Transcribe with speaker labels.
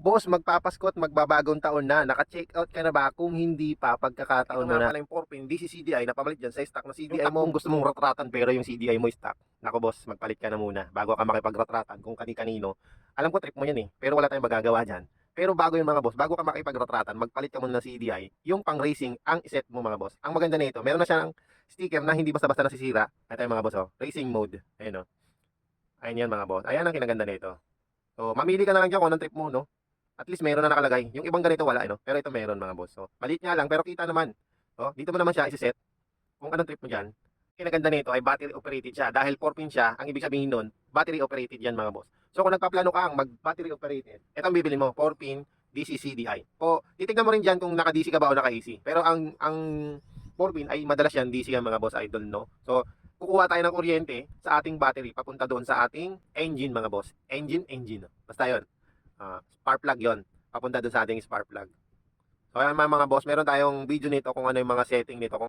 Speaker 1: Boss, magpapasko at magbabagong taon na. Naka-check out ka na ba? Kung hindi pa, pagkakataon
Speaker 2: Ito
Speaker 1: mo
Speaker 2: nga
Speaker 1: na.
Speaker 2: pala yung 4-pin DC CDI na pamalit dyan sa stock na
Speaker 1: Yung
Speaker 2: CDI
Speaker 1: stock
Speaker 2: mo.
Speaker 1: kung gusto mong ratratan pero yung CDI mo stock. Nako boss, magpalit ka na muna bago ka makipagratratan kung kani-kanino. Alam ko trip mo yan eh, pero wala tayong magagawa dyan. Pero bago yun mga boss, bago ka makipagratratan, magpalit ka muna ng CDI. Yung pang racing ang iset mo mga boss. Ang maganda nito, meron na siyang sticker na hindi basta-basta nasisira. Ito yung mga boss oh, racing mode. Ayun oh. Ayun yan mga boss. Ayan ang kinaganda nito. So, mamili ka na lang dyan kung anong trip mo, no? At least meron na nakalagay. Yung ibang ganito wala, no? Pero ito meron mga boss. So, maliit nga lang pero kita naman. So, dito mo naman siya i-set kung anong trip mo diyan. Kinaganda nito ay battery operated siya. Dahil 4-pin siya, ang ibig sabihin nun, battery operated yan mga boss. So, kung nagpaplano ka ang mag-battery operated, ito ang bibili mo, 4-pin DC CDI. O, titignan mo rin diyan kung naka-DC ka ba o naka-AC. Pero ang 4-pin ay madalas yan DC yan mga boss idol, no? So, kukuha tayo ng kuryente sa ating battery papunta doon sa ating engine mga boss. Engine. Basta 'yon. Spark plug 'yon. Papunta doon sa ating spark plug. So ayan mga boss, meron tayong video nito kung ano yung mga setting nito.